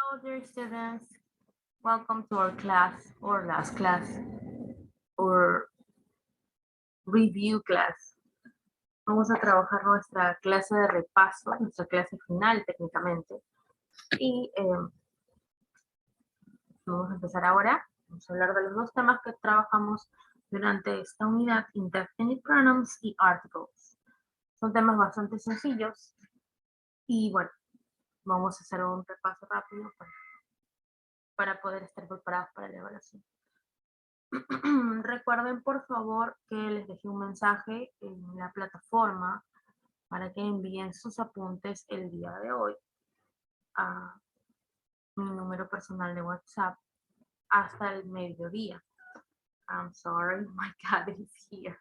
Hello, dear students. Welcome to our class, or last class, or review class. Vamos a trabajar nuestra clase de repaso, nuestra clase final técnicamente. Y vamos a empezar ahora. Vamos a hablar de los dos temas que trabajamos durante esta unidad, indefinite pronouns y articles. Son temas bastante sencillos. Y bueno, vamos a hacer un repaso rápido para poder estar preparados para la evaluación. Recuerden por favor que les dejé un mensaje en la plataforma para que envíen sus apuntes el día de hoy a mi número personal de WhatsApp hasta el mediodía. I'm sorry, my cat is here.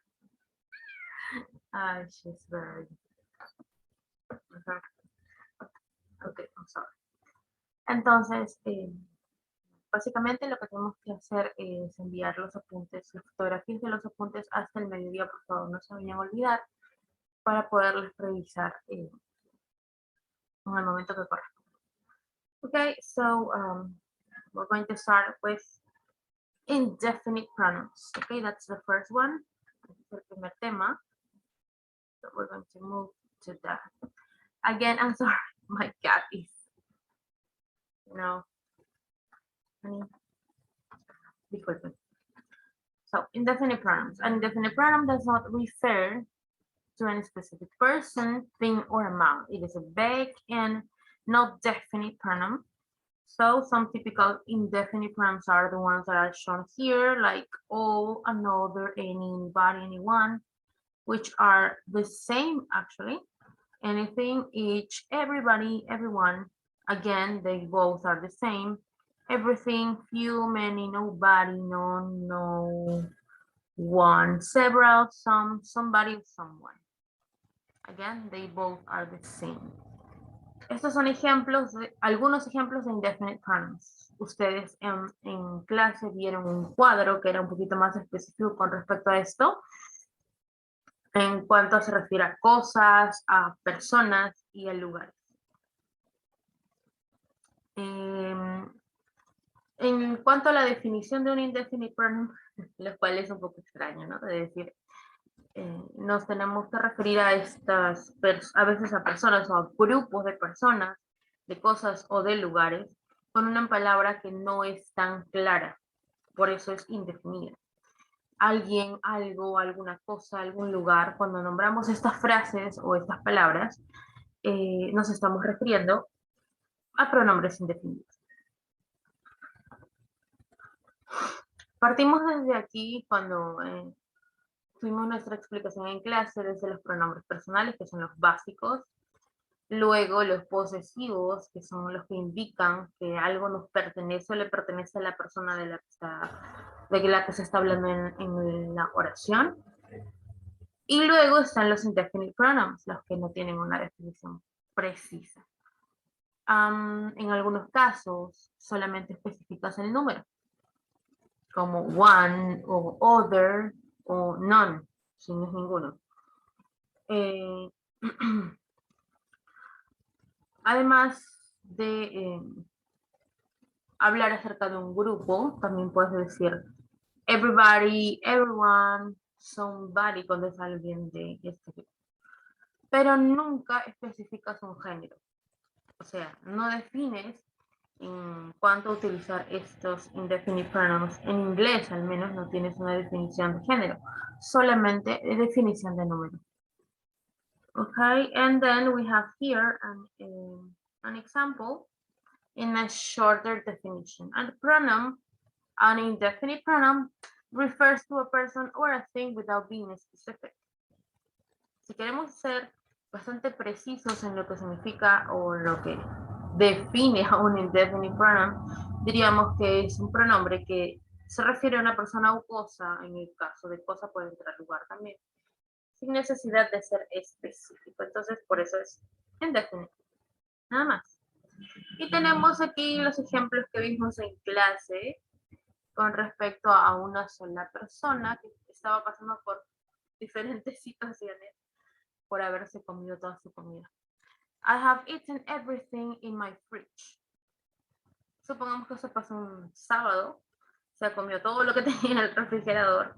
She's very... Okay, I'm sorry. Entonces, básicamente lo que tenemos que hacer es enviar los apuntes, las fotografías de los apuntes hasta el mediodía, por favor, no se vayan a olvidar, para poderles revisar en el momento que corresponda. Okay, so we're going to start with indefinite pronouns. Okay, that's the first one. Este es el primer tema. So we're going to move to that. Again, I'm sorry, my cat is, honey, disculpen. So, indefinite pronouns. An indefinite pronoun does not refer to any specific person, thing, or amount. It is a vague and not definite pronoun. So some typical indefinite pronouns are the ones that are shown here, like all, another, anybody, anyone, which are the same actually. Anything, each, everybody, everyone. Again, they both are the same. Everything, few, many, nobody, none, no, one, several, some, somebody, someone. Again, they both are the same. Estos son ejemplos, algunos ejemplos de indefinite pronouns. Ustedes en clase vieron un cuadro que era un poquito más específico con respecto a esto, en cuanto se refiere a cosas, a personas y a lugares. En cuanto a la definición de un indefinite pronoun, lo cual es un poco extraño, ¿no? De decir, nos tenemos que referir a estas, a veces a personas o a grupos de personas, de cosas o de lugares, con una palabra que no es tan clara, por eso es indefinida. Alguien, algo, alguna cosa, algún lugar, cuando nombramos estas frases o estas palabras, nos estamos refiriendo a pronombres indefinidos. Partimos desde aquí cuando tuvimos nuestra explicación en clase desde los pronombres personales, que son los básicos. Luego los posesivos, que son los que indican que algo nos pertenece o le pertenece a la persona de la que se está hablando en la oración. Y luego están los indefinite pronouns, los que no tienen una definición precisa. En algunos casos solamente especificas el número, como one o other o none, si no es ninguno. Además de hablar acerca de un grupo, también puedes decir everybody, everyone, somebody cuando es alguien de este grupo. Pero nunca especificas un género. O sea, no defines en cuánto utilizar estos indefinite pronouns. En inglés al menos no tienes una definición de género, solamente definición de número. Okay, and then we have here an example in a shorter definition. And pronoun, an indefinite pronoun, refers to a person or a thing without being specific. Si queremos ser bastante precisos en lo que significa o lo que define a un indefinite pronoun, diríamos que es un pronombre que se refiere a una persona o cosa, en el caso de cosa puede entrar lugar también, sin necesidad de ser específico. Entonces, por eso es indefinite. Nada más. Y tenemos aquí los ejemplos que vimos en clase con respecto a una sola persona que estaba pasando por diferentes situaciones por haberse comido toda su comida. I have eaten everything in my fridge. Supongamos que se pasó un sábado, se comió todo lo que tenía en el refrigerador.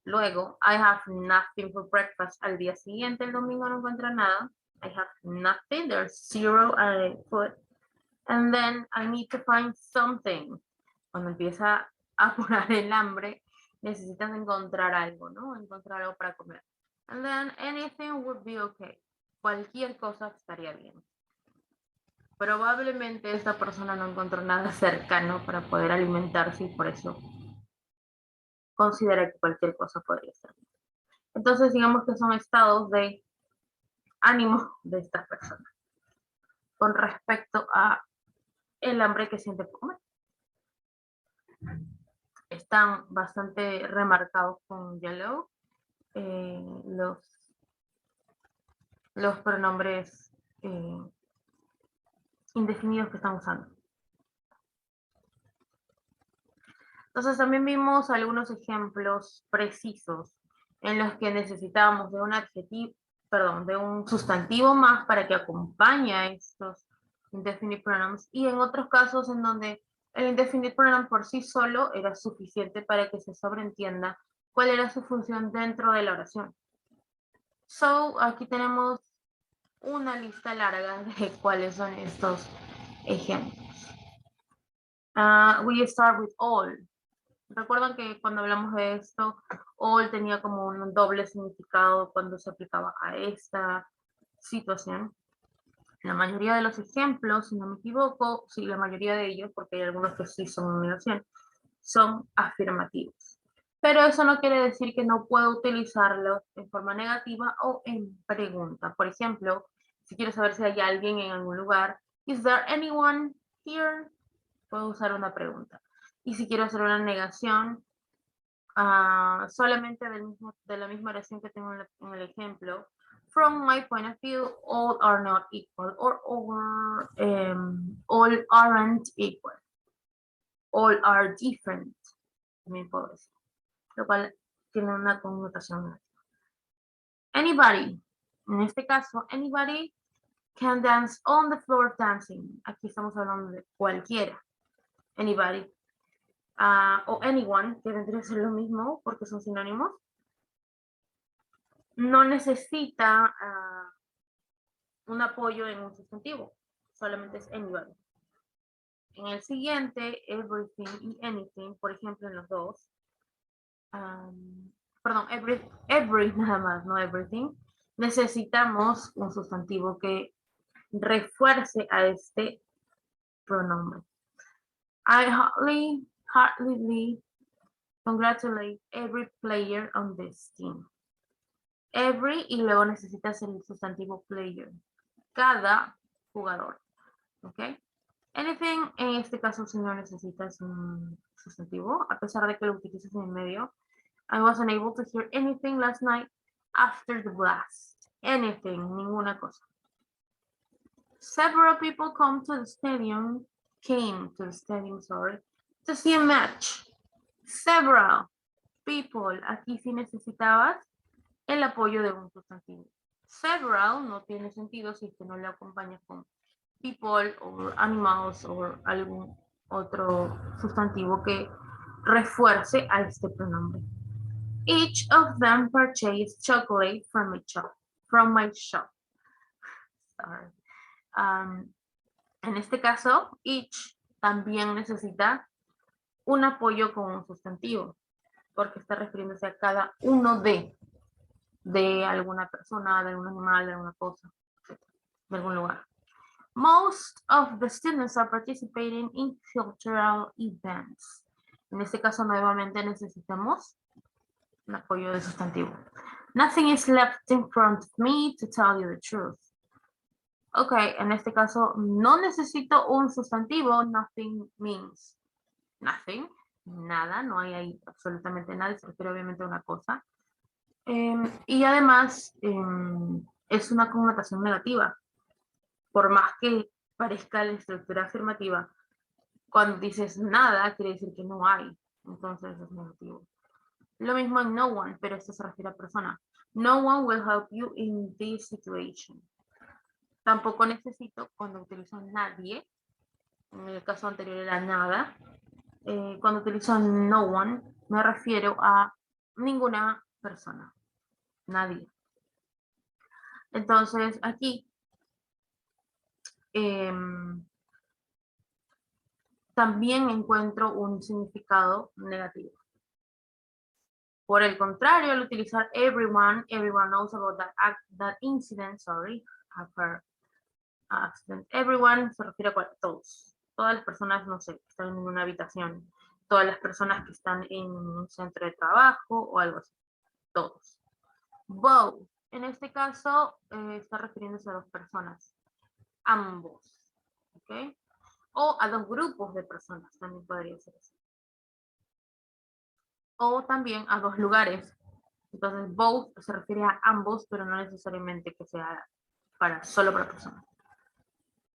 Luego, I have nothing for breakfast. Al día siguiente, el domingo, no encuentra nada. I have nothing, there's zero food. And then I need to find something. Cuando empieza a apurar el hambre, necesitas encontrar algo, ¿no? Encontrar algo para comer. And then anything would be okay. Cualquier cosa estaría bien. Probablemente esta persona no encontró nada cercano para poder alimentarse y por eso considera que cualquier cosa podría ser. Entonces, digamos que son estados de ánimo de esta persona con respecto a el hambre que siente por comer. Están bastante remarcados con yellow los pronombres indefinidos que están usando. Entonces también vimos algunos ejemplos precisos en los que necesitamos de un adjetivo, perdón, de un sustantivo más para que acompañe a estos indefinite pronouns, y en otros casos en donde el indefinite pronoun por sí solo era suficiente para que se sobreentienda cuál era su función dentro de la oración. So, aquí tenemos una lista larga de cuáles son estos ejemplos. We start with all. Recuerdan que cuando hablamos de esto, all tenía como un doble significado cuando se aplicaba a esta situación. La mayoría de los ejemplos, si no me equivoco, sí, la mayoría de ellos, porque hay algunos que sí son negación, son afirmativos. Pero eso no quiere decir que no puedo utilizarlos en forma negativa o en pregunta. Por ejemplo, si quiero saber si hay alguien en algún lugar, is there anyone here? Puedo usar una pregunta. Y si quiero hacer una negación, solamente de la misma oración que tengo en el ejemplo, from my point of view, all are not equal, or all aren't equal, all are different, también puedo decir, lo cual tiene una connotación negativa. Anybody, en este caso, anybody can dance on the floor dancing. Aquí estamos hablando de cualquiera. Anybody. O anyone, que vendría a ser lo mismo porque son sinónimos. No necesita un apoyo en un sustantivo, solamente es anybody. En el siguiente, everything y anything, por ejemplo, en los dos, perdón, every nada más, no everything, necesitamos un sustantivo que refuerce a este pronombre. I heartily congratulate every player on this team. Every y luego necesitas el sustantivo player. Cada jugador. ¿Ok? Anything, en este caso, si no necesitas un sustantivo, a pesar de que lo utilices en el medio. I wasn't able to hear anything last night after the blast. Anything, ninguna cosa. Several people came to the stadium, to see a match. Several people, aquí sí necesitabas el apoyo de un sustantivo. Several no tiene sentido si es que no le acompañas con people o animals o algún otro sustantivo que refuerce a este pronombre. Each of them purchased chocolate from my shop. Sorry. En este caso, each también necesita un apoyo con un sustantivo, porque está refiriéndose a cada uno de alguna persona, de algún animal, de alguna cosa, de algún lugar. Most of the students are participating in cultural events. En este caso, nuevamente necesitamos un apoyo de sustantivo. Nothing is left in front of me to tell you the truth. Ok, en este caso no necesito un sustantivo. Nothing means nothing, nada, no hay ahí absolutamente nada, se refiere obviamente a una cosa. Y además es una connotación negativa. Por más que parezca la estructura afirmativa, cuando dices nada, quiere decir que no hay. Entonces es negativo. Lo mismo en no one, pero esto se refiere a persona. No one will help you in this situation. Tampoco necesito, cuando utilizo nadie, En el caso anterior era nada. Cuando utilizo no one, me refiero a ninguna persona, nadie. Entonces, aquí también encuentro un significado negativo. Por el contrario, al utilizar everyone knows about that incident, accident. Everyone se refiere a todos. Todas las personas, no sé, que están en una habitación. Todas las personas que están en un centro de trabajo o algo así. Todos. Both. En este caso, está refiriéndose a dos personas. Ambos. ¿Ok? O a dos grupos de personas, también podría ser así. O también a dos lugares. Entonces, both se refiere a ambos, pero no necesariamente que sea solo para personas.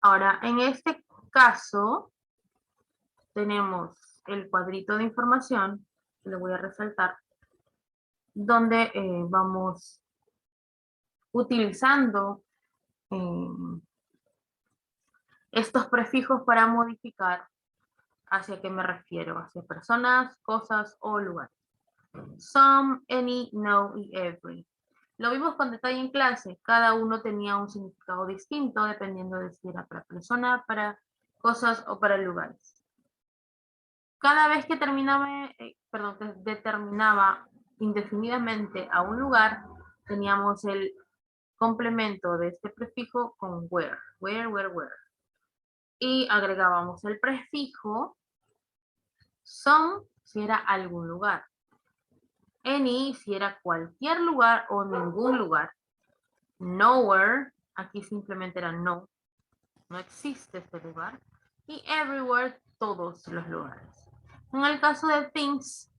Ahora, en este caso, tenemos el cuadrito de información, que le voy a resaltar, donde vamos utilizando estos prefijos para modificar hacia qué me refiero, hacia personas, cosas o lugares. Some, any, no y every. Lo vimos con detalle en clase, cada uno tenía un significado distinto dependiendo de si era para persona, para cosas o para lugares. Cada vez que determinaba indefinidamente a un lugar, teníamos el complemento de este prefijo con where. Y agregábamos el prefijo some si era algún lugar. Any si era cualquier lugar o ningún lugar. Nowhere, aquí simplemente era no existe este lugar. Y everywhere, todos los lugares. En el caso de things,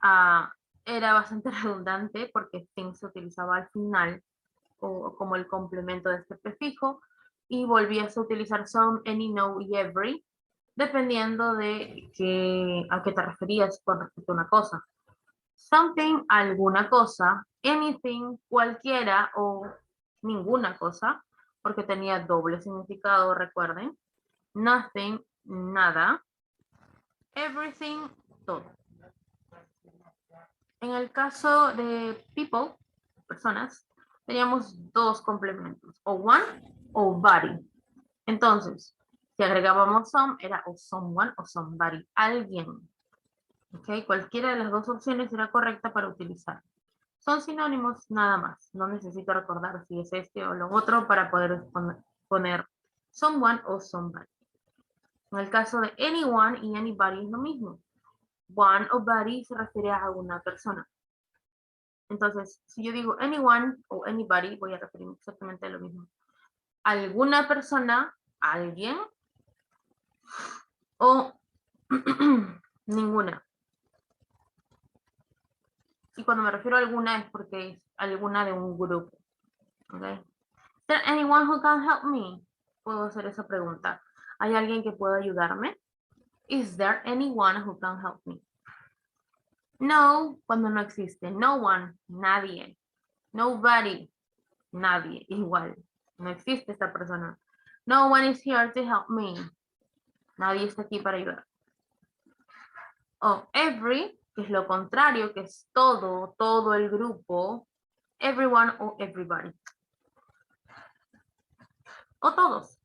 era bastante redundante porque things se utilizaba al final o como el complemento de este prefijo y volvías a utilizar some, any, no y every dependiendo de a qué te referías con respecto a una cosa. Something, alguna cosa, anything, cualquiera o ninguna cosa, porque tenía doble significado, recuerden. Nothing, nada. Everything, todo. En el caso de people, personas, teníamos dos complementos, o one o body. Entonces, si agregábamos some, era o someone o somebody, alguien. ¿Ok? Cualquiera de las dos opciones era correcta para utilizar. Son sinónimos nada más. No necesito recordar si es este o lo otro para poder poner someone o somebody. En el caso de anyone y anybody es lo mismo. One o body se refiere a una persona. Entonces, si yo digo anyone o anybody, voy a referirme exactamente a lo mismo. Alguna persona, alguien, o ninguna. Y cuando me refiero a alguna es porque es alguna de un grupo. ¿Okay? Is there anyone who can help me? Puedo hacer esa pregunta. ¿Hay alguien que pueda ayudarme? Is there anyone who can help me? No, cuando no existe. No one, nadie. Nobody, nadie, igual. No existe esta persona. No one is here to help me. Nadie está aquí para ayudar. O every, que es lo contrario, que es todo el grupo. Everyone o everybody. O todos.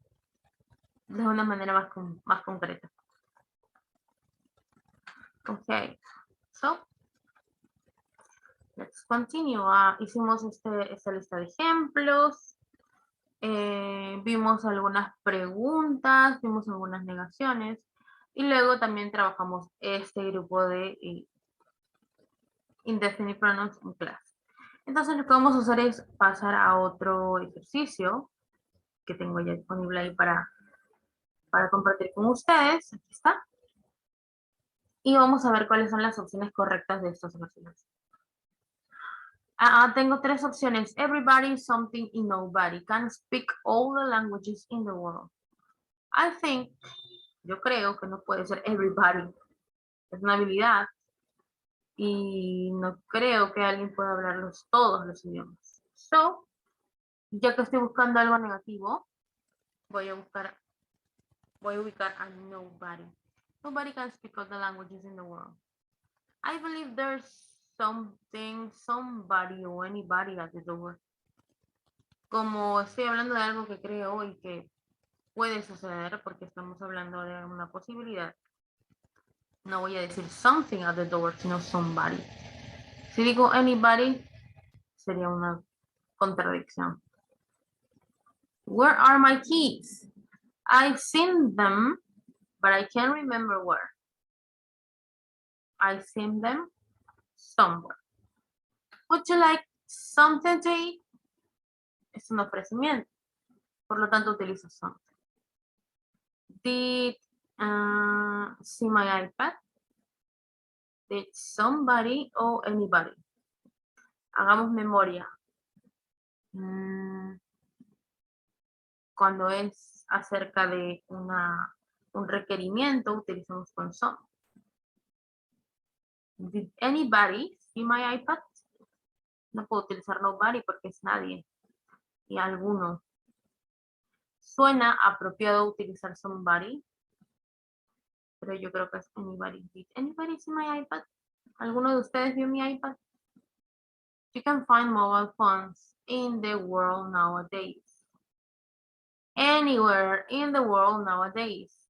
De una manera más concreta. Ok. So, let's continue. Hicimos esta lista de ejemplos. Vimos algunas preguntas, vimos algunas negaciones. Y luego también trabajamos este grupo de indefinite pronouns en clase. Entonces lo que vamos a hacer es pasar a otro ejercicio que tengo ya disponible ahí para compartir con ustedes. Aquí está. Y vamos a ver cuáles son las opciones correctas de estos ejercicios. Tengo tres opciones. Everybody, something y nobody can speak all the languages in the world. I think, yo creo que no puede ser everybody. Es una habilidad. Y no creo que alguien pueda hablar todos los idiomas. So, ya que estoy buscando algo negativo, voy a buscar voy a ubicar a nobody. Nobody can speak all the languages in the world. I believe there's something, somebody or anybody at the door. Como estoy hablando de algo que creo y que puede suceder porque estamos hablando de una posibilidad, no voy a decir something at the door, sino somebody. Si digo anybody, sería una contradicción. Where are my keys? I've seen them, but I can't remember where. I've seen them somewhere. Would you like something to eat? Es un ofrecimiento. Por lo tanto, utilizo something. Did see my iPad? Did somebody or anybody? Hagamos memoria. Cuando es acerca de un requerimiento, utilizamos con some. Did anybody see my iPad? No puedo utilizar nobody porque es nadie. Y alguno. Suena apropiado utilizar somebody, pero yo creo que es anybody. Did anybody see my iPad? ¿Alguno de ustedes vio mi iPad? You can find mobile phones in the world nowadays. Anywhere in the world nowadays.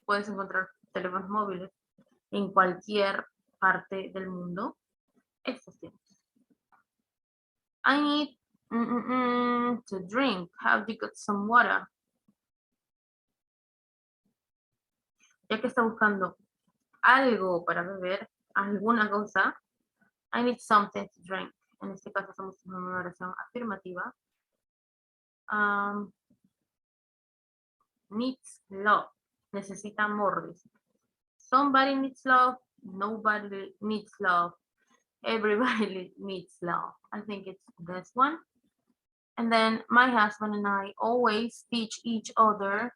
Puedes encontrar teléfonos móviles en cualquier parte del mundo estos tiempos. I need to drink. Have you got some water? Ya que está buscando algo para beber, alguna cosa, I need something to drink. En este caso estamos en una oración afirmativa. Needs love. Necesita amor. Somebody needs love. Nobody needs love. Everybody needs love. I think it's this one. And then my husband and I always teach each other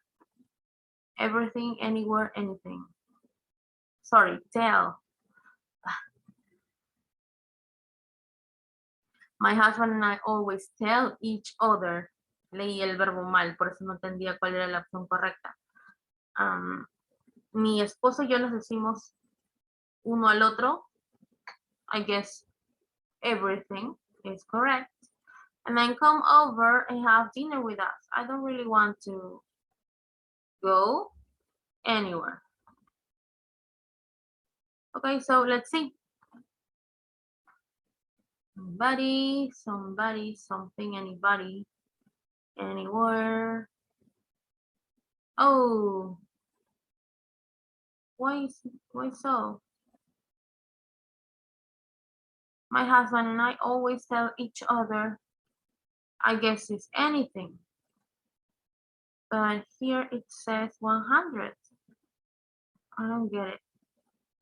everything, anywhere, anything. Sorry, tell. My husband and I always tell each other. Leí el verbo mal, por eso no entendía cuál era la opción correcta. Mi esposo y yo nos decimos uno al otro. I guess everything is correct. And then come over and have dinner with us. I don't really want to go anywhere. Okay, so let's see. Somebody, somebody, something, anybody, anywhere. Oh, why so? My husband and I always tell each other, I guess it's anything. But here it says 100. I don't get it.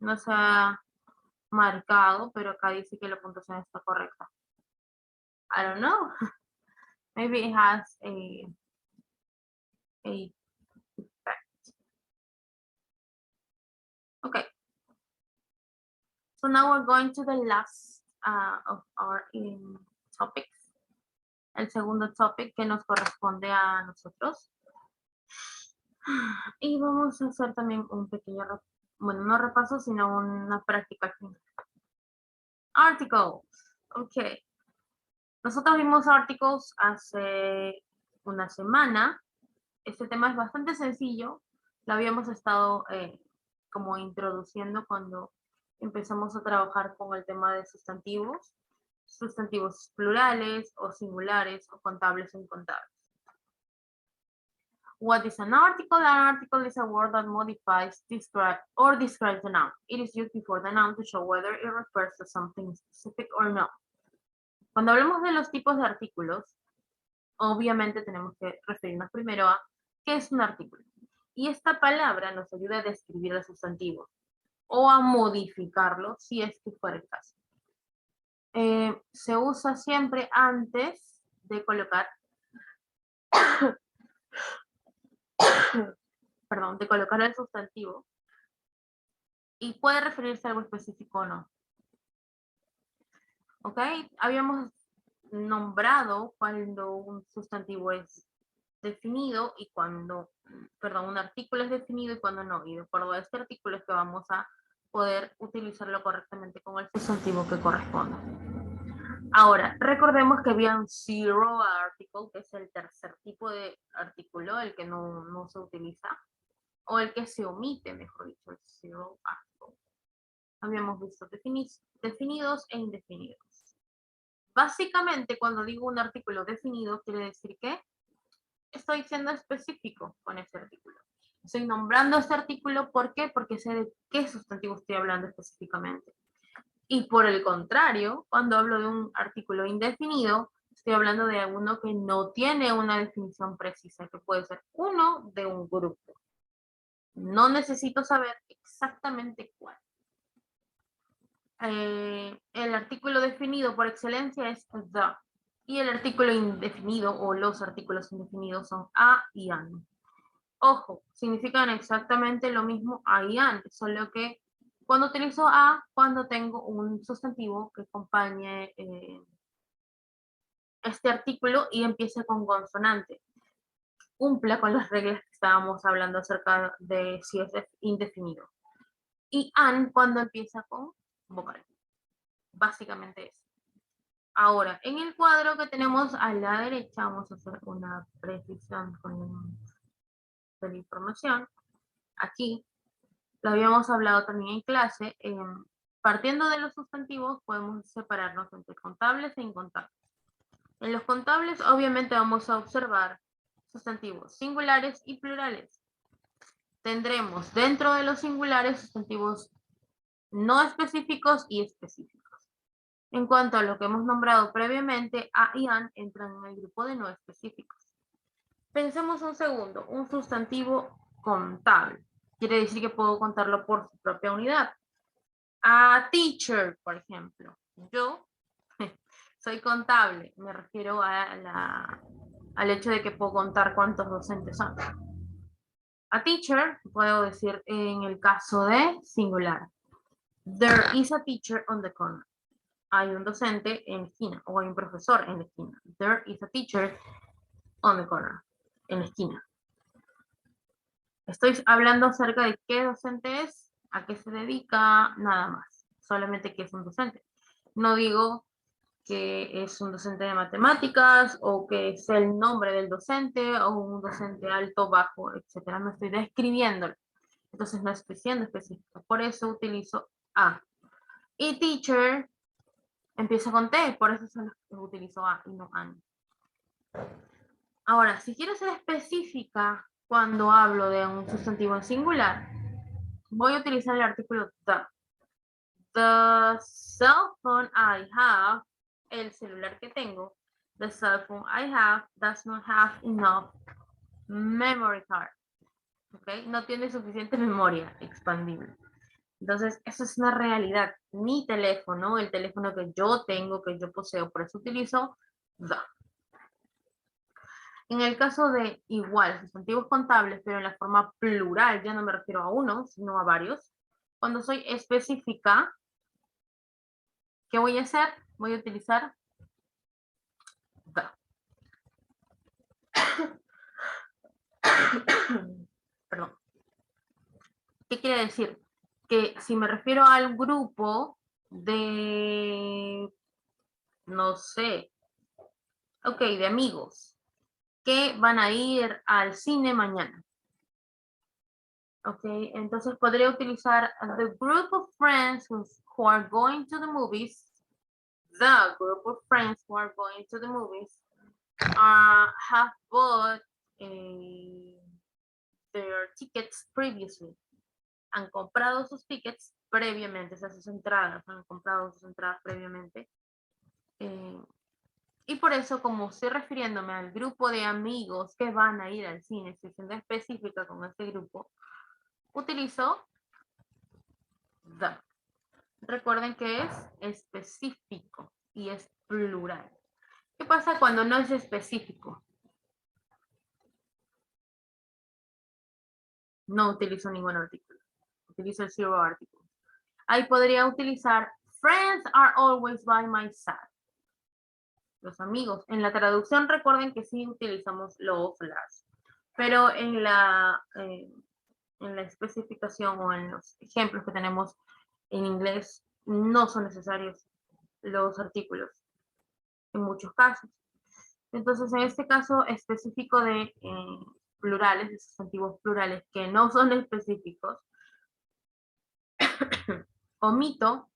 No se ha marcado, pero acá dice que la puntuación está correcta. I don't know. Maybe it has a effect. Okay. So now we're going to the last of our topics. El segundo topic que nos corresponde a nosotros. Y vamos a hacer también un pequeño, bueno, no repaso, sino una práctica final. Articles. Ok. Nosotros vimos articles hace una semana. Este tema es bastante sencillo. Lo habíamos estado como introduciendo cuando empezamos a trabajar con el tema de sustantivos plurales o singulares o contables o incontables. What is an article? An article is a word that modifies, describes the noun. It is used before the noun to show whether it refers to something specific or not. Cuando hablamos de los tipos de artículos, obviamente tenemos que referirnos primero a qué es un artículo. Y esta palabra nos ayuda a describir el sustantivo o a modificarlo si es que fuera el caso. Se usa siempre antes de colocar perdón, de colocar el sustantivo y puede referirse a algo específico o no. ¿Ok? Habíamos nombrado cuando un sustantivo es definido y cuando, perdón, un artículo es definido y cuando no. Y de acuerdo a este artículo es que vamos a poder utilizarlo correctamente con el sustantivo que corresponda. Ahora, recordemos que había un zero article, que es el tercer tipo de artículo, el que no se utiliza, o el que se omite, mejor dicho, el zero article. Habíamos visto definidos e indefinidos. Básicamente, cuando digo un artículo definido, quiere decir que estoy siendo específico con este artículo. Estoy nombrando este artículo, ¿por qué? Porque sé de qué sustantivo estoy hablando específicamente. Y por el contrario, cuando hablo de un artículo indefinido, estoy hablando de uno que no tiene una definición precisa, que puede ser uno de un grupo. No necesito saber exactamente cuál. El artículo definido por excelencia es the. Y el artículo indefinido o los artículos indefinidos son a y an. Ojo, significan exactamente lo mismo a y an, solo que cuando utilizo a, cuando tengo un sustantivo que acompañe este artículo y empiece con consonante. Cumpla con las reglas que estábamos hablando acerca de si es indefinido. Y an cuando empieza con vocal. Básicamente eso. Ahora, en el cuadro que tenemos a la derecha, vamos a hacer una precisión con la información. Aquí, lo habíamos hablado también en clase, partiendo de los sustantivos podemos separarnos entre contables e incontables. En los contables obviamente vamos a observar sustantivos singulares y plurales. Tendremos dentro de los singulares sustantivos no específicos y específicos. En cuanto a lo que hemos nombrado previamente, a y an entran en el grupo de no específicos. Pensemos un segundo, un sustantivo contable. Quiere decir que puedo contarlo por su propia unidad. A teacher, por ejemplo. Yo soy contable, me refiero al hecho de que puedo contar cuántos docentes son. A teacher, puedo decir en el caso de singular. There is a teacher on the corner. Hay un docente en la esquina, o hay un profesor en la esquina. There is a teacher on the corner, en la esquina. Estoy hablando acerca de qué docente es, a qué se dedica, nada más. Solamente que es un docente. No digo que es un docente de matemáticas o que es el nombre del docente o un docente alto, bajo, etcétera. No estoy describiéndolo. Entonces no estoy siendo específica. Por eso utilizo a. Y teacher empieza con T, por eso solo utilizo a y no an. Ahora, si quiero ser específica cuando hablo de un sustantivo en singular, voy a utilizar el artículo the. The cell phone I have, el celular que tengo, the cell phone I have does not have enough memory card. ¿Okay? No tiene suficiente memoria expandible. Entonces, eso es una realidad. Mi teléfono, el teléfono que yo tengo, que yo poseo, por eso utilizo the. En el caso de igual, sustantivos contables, pero en la forma plural, ya no me refiero a uno, sino a varios. Cuando soy específica, ¿qué voy a hacer? Voy a utilizar the. Perdón. ¿Qué quiere decir? Que si me refiero al grupo de, no sé, ok, de amigos, que van a ir al cine mañana. Ok, entonces podría utilizar the group of friends who are going to the movies, the group of friends who are going to the movies have bought their tickets previously. Han comprado sus tickets previamente, o sea, sus entradas, han comprado sus entradas previamente. Y por eso, como estoy refiriéndome al grupo de amigos que van a ir al cine, estoy siendo específica con este grupo, utilizo the. Recuerden que es específico y es plural. ¿Qué pasa cuando no es específico? No utilizo ningún artículo. Utilizo el zero article. Ahí podría utilizar friends are always by my side. los amigos. En la traducción recuerden que sí utilizamos los las, pero en la especificación o en los ejemplos que tenemos en inglés no son necesarios los artículos en muchos casos. Entonces, en este caso específico de plurales, de sustantivos plurales que no son específicos, omito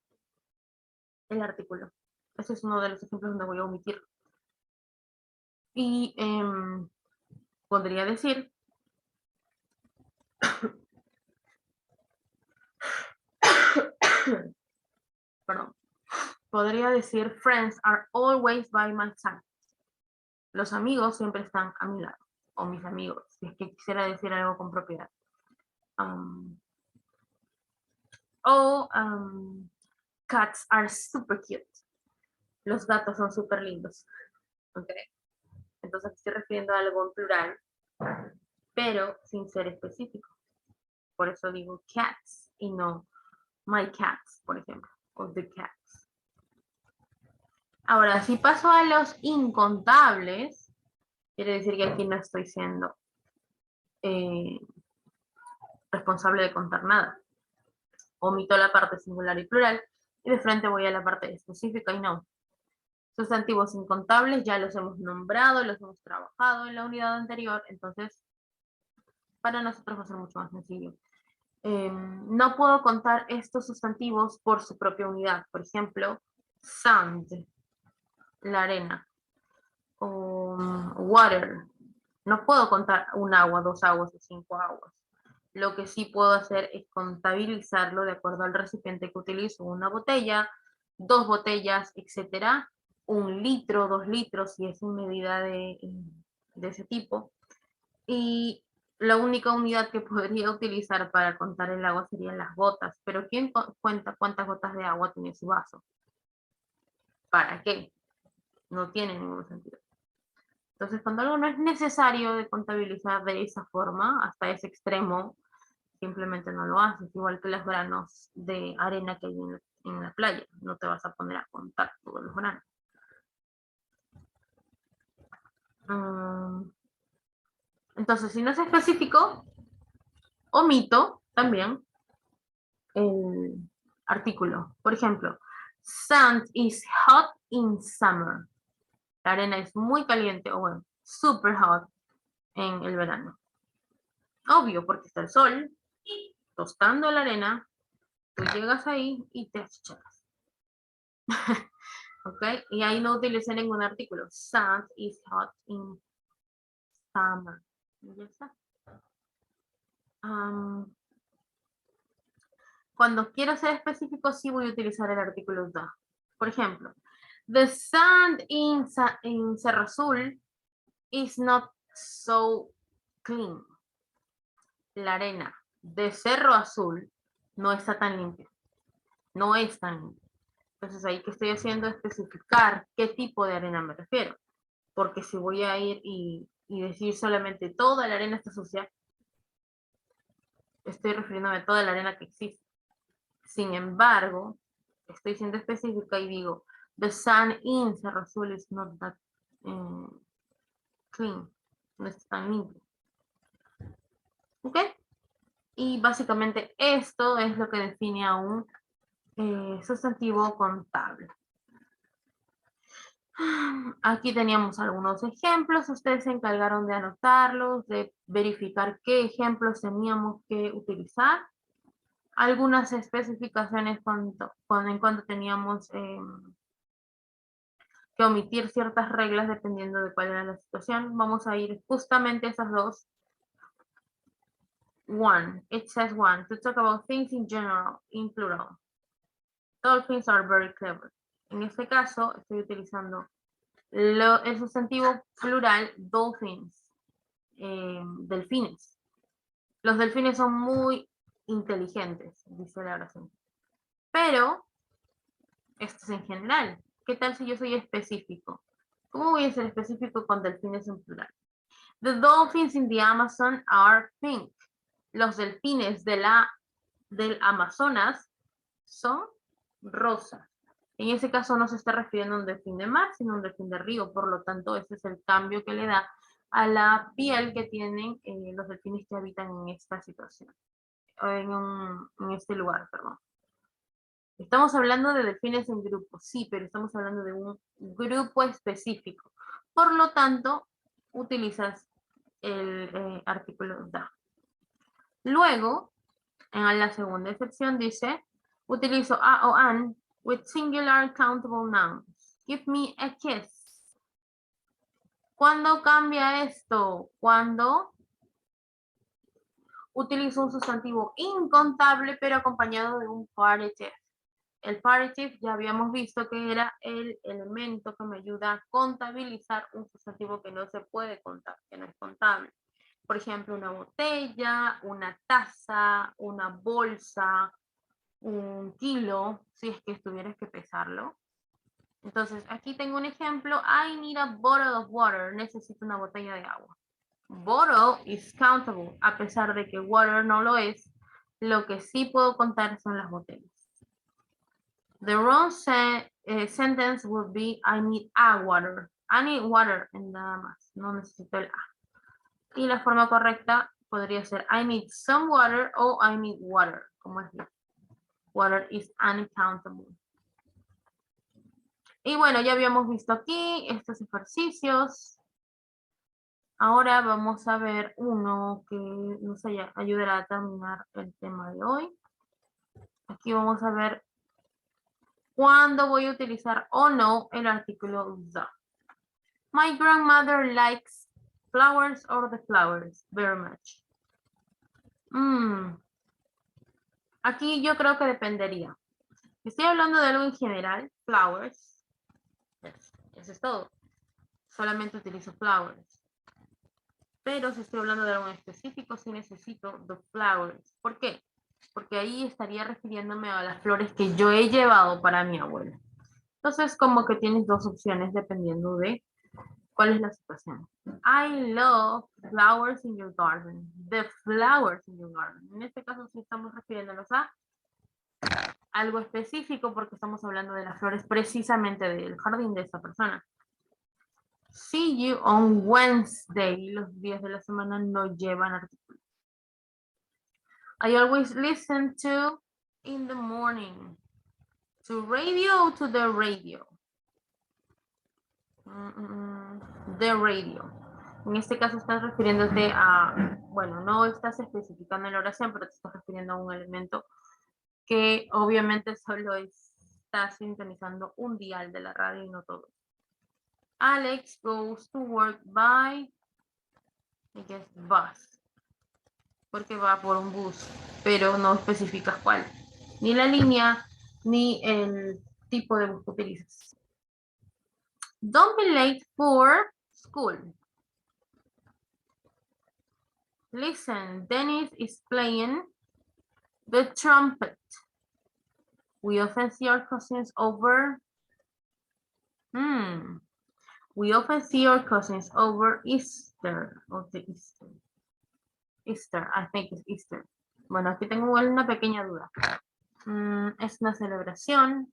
el artículo. Ese es uno de los ejemplos donde voy a omitir. Y podría decir perdón, podría decir friends are always by my side. Los amigos siempre están a mi lado, o mis amigos, si es que quisiera decir algo con propiedad. Cats are super cute. Los gatos son súper lindos. Okay. Entonces estoy refiriendo a algo en plural, pero sin ser específico. Por eso digo cats y no my cats, por ejemplo, o the cats. Ahora, si paso a los incontables, quiere decir que aquí no estoy siendo responsable de contar nada. Omito la parte singular y plural y de frente voy a la parte específica y no. Sustantivos incontables ya los hemos nombrado, los hemos trabajado en la unidad anterior, entonces para nosotros va a ser mucho más sencillo. No puedo contar estos sustantivos por su propia unidad. Por ejemplo, sand, la arena, o water. No puedo contar un agua, 2 aguas o 5 aguas. Lo que sí puedo hacer es contabilizarlo de acuerdo al recipiente que utilizo. Una botella, 2 botellas, etcétera. 1 litro, 2 litros, si es en medida de ese tipo. Y la única unidad que podría utilizar para contar el agua serían las gotas. Pero ¿quién cuenta cuántas gotas de agua tiene su vaso? ¿Para qué? No tiene ningún sentido. Entonces, cuando algo no es necesario de contabilizar de esa forma, hasta ese extremo, simplemente no lo haces. Igual que los granos de arena que hay en la playa. No te vas a poner a contar todos los granos. Entonces, si no es específico, omito también el artículo. Por ejemplo, sand is hot in summer. La arena es muy caliente, o bueno, super hot en el verano. Obvio, porque está el sol tostando la arena, tú llegas ahí y te achicharras. ¿Ok? Y ahí no utilicé ningún artículo. Sand is hot in summer. Y ya está. Cuando quiero ser específico, sí voy a utilizar el artículo the. Por ejemplo, the sand in Cerro Azul is not so clean. La arena de Cerro Azul no está tan limpia. No es tan limpia. Entonces ahí que estoy haciendo es especificar qué tipo de arena me refiero. Porque si voy a ir y decir solamente toda la arena está sucia, estoy refiriéndome a toda la arena que existe. Sin embargo, estoy siendo específica y digo, the sand in Cerro Azul is not that clean. No está tan limpio. ¿Ok? Y básicamente esto es lo que define a un sustantivo contable. Aquí teníamos algunos ejemplos, ustedes se encargaron de anotarlos, de verificar qué ejemplos teníamos que utilizar. Algunas especificaciones en cuanto teníamos que omitir ciertas reglas dependiendo de cuál era la situación. Vamos a ir justamente a esas dos. One, it says one, to talk about things in general, in plural. Dolphins are very clever. En este caso, estoy utilizando el sustantivo plural dolphins, delfines. Los delfines son muy inteligentes, dice la oración. Pero, esto es en general. ¿Qué tal si yo soy específico? ¿Cómo voy a ser específico con delfines en plural? The dolphins in the Amazon are pink. Los delfines del Amazonas son rosas. En ese caso no se está refiriendo a un delfín de mar, sino a un delfín de río. Por lo tanto, ese es el cambio que le da a la piel que tienen los delfines que habitan en esta situación, en este lugar, perdón. Estamos hablando de delfines en grupo, sí, pero estamos hablando de un grupo específico. Por lo tanto, utilizas el artículo da. Luego, en la segunda excepción dice, utilizo a o an with singular countable nouns. Give me a kiss. ¿Cuándo cambia esto? Cuando utilizo un sustantivo incontable pero acompañado de un partitive. El partitive ya habíamos visto que era el elemento que me ayuda a contabilizar un sustantivo que no se puede contar, que no es contable. Por ejemplo, una botella, una taza, una bolsa, un kilo, si es que tuvieras que pesarlo. Entonces, aquí tengo un ejemplo. I need a bottle of water. Necesito una botella de agua. Bottle is countable, a pesar de que water no lo es. Lo que sí puedo contar son las botellas. The wrong sentence would be I need a water. I need water, en nada más. No necesito el a. Y la forma correcta podría ser I need some water o I need water, como es water is uncountable. Y bueno, ya habíamos visto aquí estos ejercicios. Ahora vamos a ver uno que nos ayudará a terminar el tema de hoy. Aquí vamos a ver cuándo voy a utilizar o no el artículo the. My grandmother likes flowers or the flowers very much. Aquí yo creo que dependería. Si estoy hablando de algo en general, flowers, eso es todo. Solamente utilizo flowers. Pero si estoy hablando de algo en específico, sí necesito the flowers. ¿Por qué? Porque ahí estaría refiriéndome a las flores que yo he llevado para mi abuela. Entonces, como que tienes dos opciones dependiendo de cuál es la situación. I love flowers in your garden. The flowers in your garden. En este caso sí estamos refiriéndonos a algo específico porque estamos hablando de las flores precisamente del jardín de esa persona. See you on Wednesday. Los días de la semana no llevan artículo. I always listen to in the morning. To radio o to the radio. The radio. En este caso estás refiriéndote a, bueno, no estás especificando en la oración, pero te estás refiriendo a un elemento que obviamente solo está sintonizando un dial de la radio y no todo. Alex goes to work by, I guess, bus. Porque va por un bus, pero no especificas cuál. Ni la línea, ni el tipo de bus que utilizas. Don't be late for school. Listen, Dennis is playing the trumpet. We often see our cousins over. We often see our cousins over Easter. Or the Easter. Easter, I think it's Easter. Bueno, aquí tengo una pequeña duda. Es una celebración.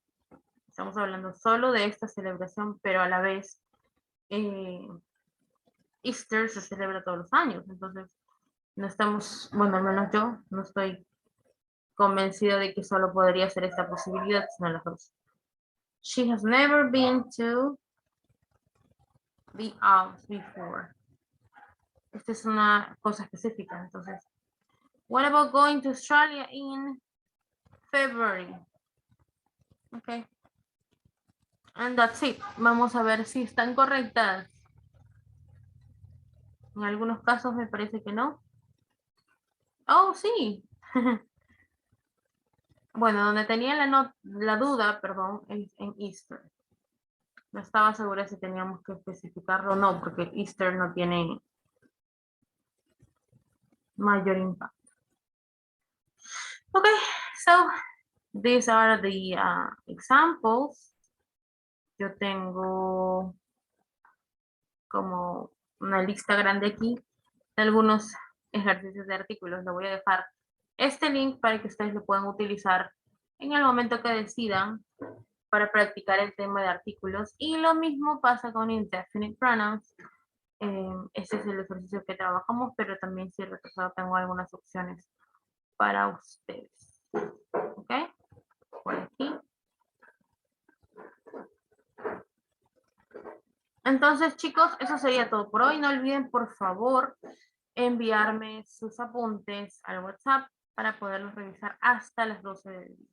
Estamos hablando solo de esta celebración, pero a la vez Easter se celebra todos los años. Entonces, no estamos, bueno, al menos yo no estoy convencida de que solo podría ser esta posibilidad, sino las dos. She has never been to the Alps before. Esta es una cosa específica, entonces. What about going to Australia in February? Okay. And that's it. Vamos a ver si están correctas. En algunos casos me parece que no. Oh, sí. Bueno, donde tenía la duda, perdón, es en Easter. No estaba segura si teníamos que especificarlo o no, porque Easter no tiene mayor impacto. Okay, so these are the examples. Yo tengo como una lista grande aquí de algunos ejercicios de artículos. Le voy a dejar este link para que ustedes lo puedan utilizar en el momento que decidan para practicar el tema de artículos. Y lo mismo pasa con indefinite pronouns. Ese es el ejercicio que trabajamos, pero también si retrasado tengo algunas opciones para ustedes. ¿Ok? Por aquí. Entonces, chicos, eso sería todo por hoy. No olviden, por favor, enviarme sus apuntes al WhatsApp para poderlos revisar hasta las 12 del día.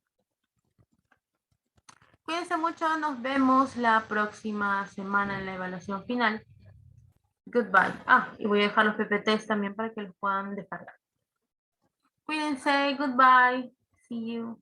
Cuídense mucho, nos vemos la próxima semana en la evaluación final. Goodbye. Ah, y voy a dejar los PPTs también para que los puedan descargar. Cuídense, goodbye. See you.